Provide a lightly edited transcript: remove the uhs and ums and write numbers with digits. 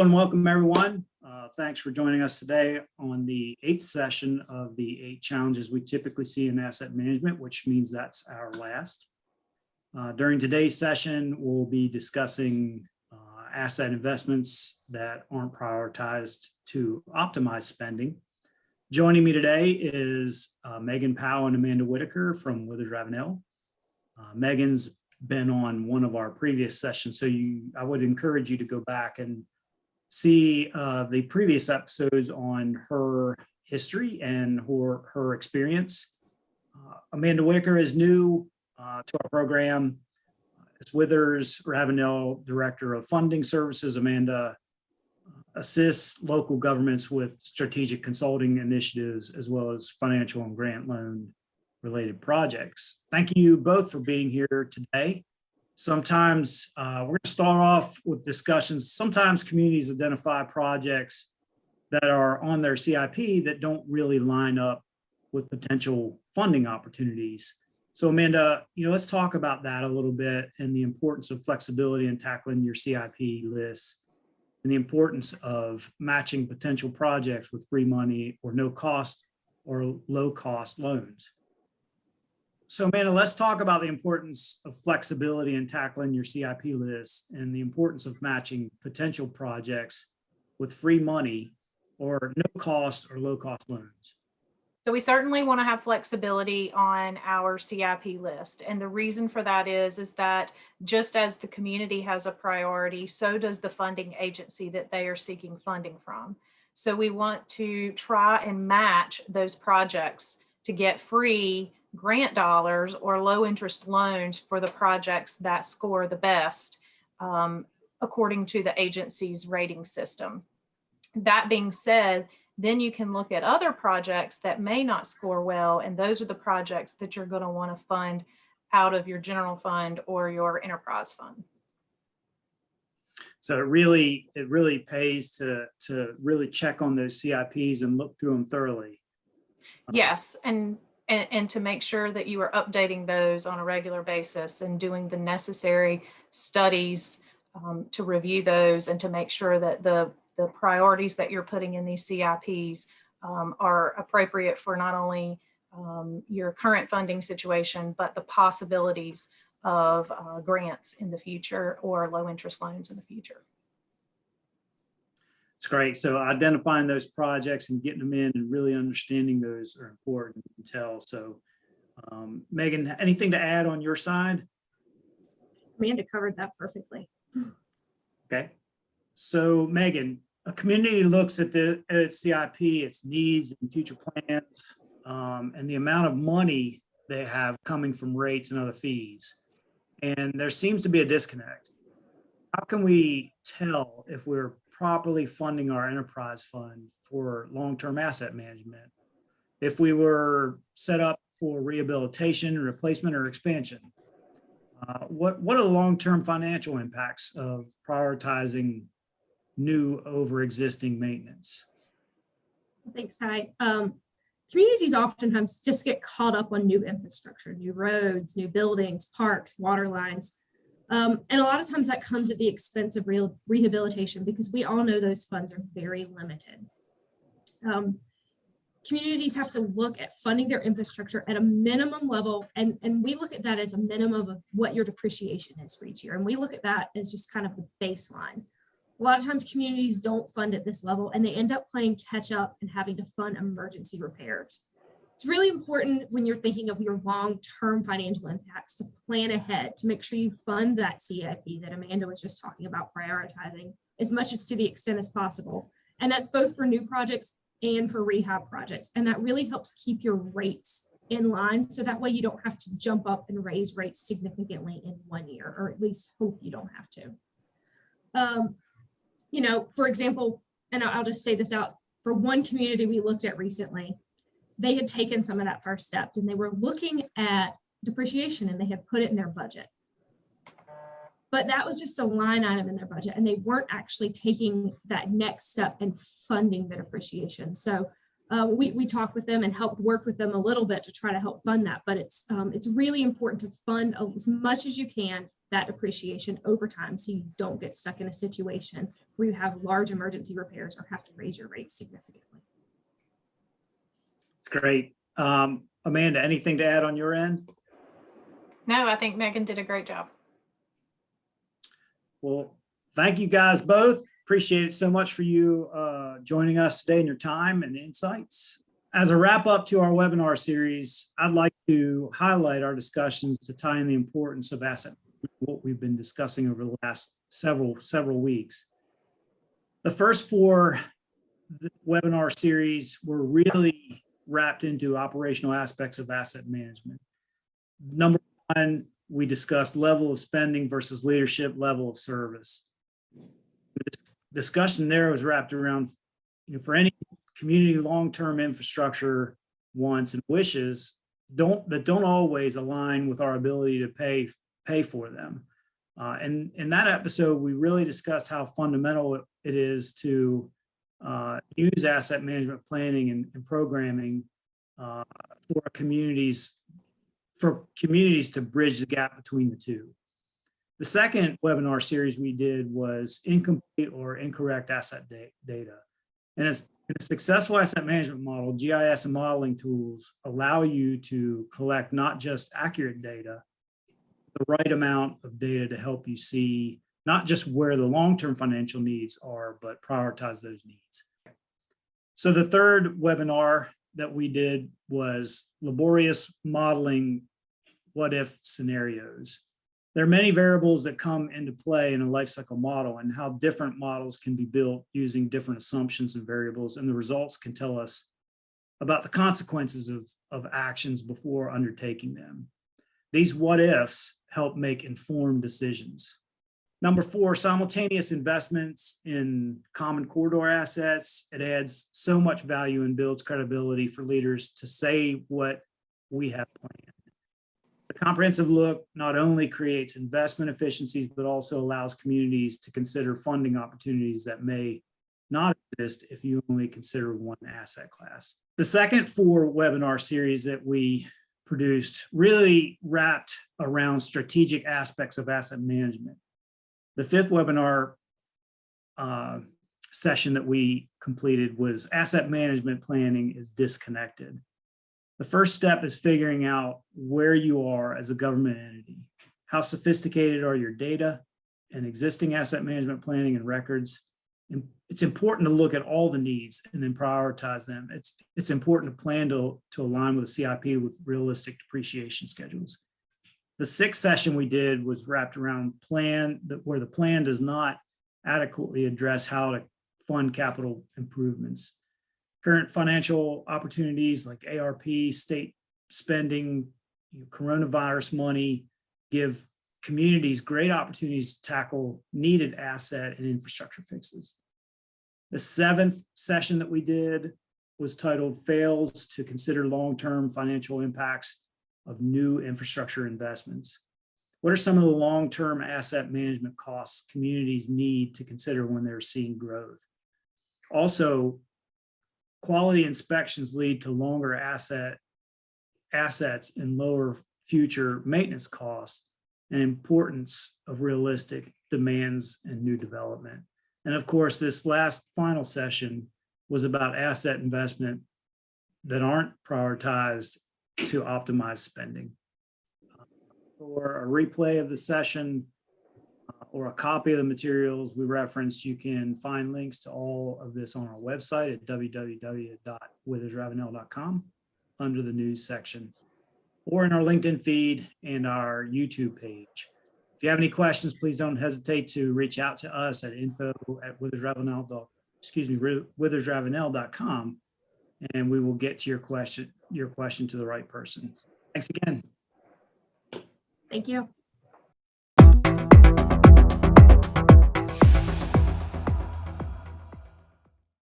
and welcome everyone. Thanks for joining us today on the 8th session of the 8 challenges we typically see in asset management, which means that's our last. During today's session, we'll be discussing asset investments that aren't prioritized to optimize spending. Joining me today is Megan Powell and Amanda Whitaker from WithersRavenel. Megan's been on one of our previous sessions, so I would encourage you to go back and see the previous episodes on her history and her experience. Amanda Whitaker is new to our program. As WithersRavenel Director of Funding Services, Amanda assists local governments with strategic consulting initiatives as well as financial and grant loan related projects. Thank you both for being here today. Sometimes we're going to start off with discussions. Sometimes communities identify projects that are on their CIP that don't really line up with potential funding opportunities. So Amanda, let's talk about that a little bit and the importance of flexibility in tackling your CIP list and the importance of matching potential projects with free money or no cost or low cost loans. So Amanda, let's talk about the importance of flexibility in tackling your CIP list and the importance of matching potential projects with free money or no cost or low cost loans. So we certainly want to have flexibility on our CIP list. And the reason for that is that just as the community has a priority, so does the funding agency that they are seeking funding from. So we want to try and match those projects to get free grant dollars or low interest loans for the projects that score the best according to the agency's rating system. That being said, then you can look at other projects that may not score well, and those are the projects that you're going to want to fund out of your general fund or your enterprise fund. So it really pays to really check on those CIPs and look through them thoroughly. Yes, and to make sure that you are updating those on a regular basis and doing the necessary studies to review those and to make sure that the priorities that you're putting in these CIPs are appropriate for not only your current funding situation, but the possibilities of grants in the future or low interest loans in the future. It's great. So identifying those projects and getting them in and really understanding those are important to tell. So Megan, anything to add on your side? Amanda covered that perfectly. Okay. So Megan, a community looks at its CIP, its needs and future plans, and the amount of money they have coming from rates and other fees. And there seems to be a disconnect. How can we tell if we're properly funding our enterprise fund for long-term asset management if we were set up for rehabilitation, replacement, or expansion? What are the long-term financial impacts of prioritizing new over existing maintenance? Thanks, Ty. Communities oftentimes just get caught up on new infrastructure, new roads, new buildings, parks, water lines. And a lot of times that comes at the expense of real rehabilitation because we all know those funds are very limited. Communities have to look at funding their infrastructure at a minimum level, and we look at that as a minimum of what your depreciation is for each year. And we look at that as just kind of the baseline. A lot of times communities don't fund at this level and they end up playing catch up and having to fund emergency repairs. It's really important when you're thinking of your long-term financial impacts to plan ahead to make sure you fund that CIP that Amanda was just talking about prioritizing as much as to the extent as possible. And that's both for new projects and for rehab projects. And that really helps keep your rates in line. So that way you don't have to jump up and raise rates significantly in 1 year, or at least hope you don't have to. For example, and I'll just say this out, for one community we looked at recently, they had taken some of that first step and they were looking at depreciation and they had put it in their budget. But that was just a line item in their budget and they weren't actually taking that next step and funding the depreciation. So we talk with them and help work with them a little bit to try to help fund that. But it's really important to fund as much as you can that depreciation over time, so you don't get stuck in a situation where you have large emergency repairs or have to raise your rates significantly. It's great. Amanda, anything to add on your end? No, I think Megan did a great job. Well, thank you guys both. Appreciate it so much for you joining us today and your time and insights. As a wrap up to our webinar series, I'd like to highlight our discussions to tie in the importance of asset, what we've been discussing over the last several weeks. The first 4 webinar series were really wrapped into operational aspects of asset management. Number 1, we discussed level of spending versus leadership, level of service. The discussion there was wrapped around, for any community long-term infrastructure wants and wishes that don't always align with our ability to pay for them. And in that episode, we really discussed how fundamental it is to use asset management planning and programming for communities to bridge the gap between the two. The second webinar series we did was incomplete or incorrect asset data. And in a successful asset management model, GIS and modeling tools allow you to collect not just accurate data, the right amount of data to help you see not just where the long-term financial needs are, but prioritize those needs. So the third webinar that we did was laborious modeling what-if scenarios. There are many variables that come into play in a life cycle model and how different models can be built using different assumptions and variables, and the results can tell us about the consequences of actions before undertaking them. These what-ifs help make informed decisions. Number 4, simultaneous investments in common corridor assets. It adds so much value and builds credibility for leaders to say what we have planned. The comprehensive look not only creates investment efficiencies, but also allows communities to consider funding opportunities that may not exist if you only consider one asset class. The second 4 webinar series that we produced really wrapped around strategic aspects of asset management. The 5th webinar session that we completed was asset management planning is disconnected. The first step is figuring out where you are as a government entity. How sophisticated are your data and existing asset management planning and records? And it's important to look at all the needs and then prioritize them. It's important to plan to align with the CIP with realistic depreciation schedules. The 6th session we did was wrapped around where the plan does not adequately address how to fund capital improvements. Current financial opportunities like ARP, state spending, coronavirus money give communities great opportunities to tackle needed asset and infrastructure fixes. The 7th session that we did was titled Fails to Consider Long-Term Financial Impacts of New Infrastructure Investments. What are some of the long-term asset management costs communities need to consider when they're seeing growth? Also, quality inspections lead to longer assets and lower future maintenance costs, and importance of realistic demands and new development. And of course, this last final session was about asset investment that aren't prioritized to optimize spending. For a replay of the session or a copy of the materials we referenced, you can find links to all of this on our website at www.WithersRavenel.com under the news section, or in our LinkedIn feed and our YouTube page. If you have any questions, please don't hesitate to reach out to us at info@WithersRavenel.com, and we will get to your question to the right person. Thanks again. Thank you.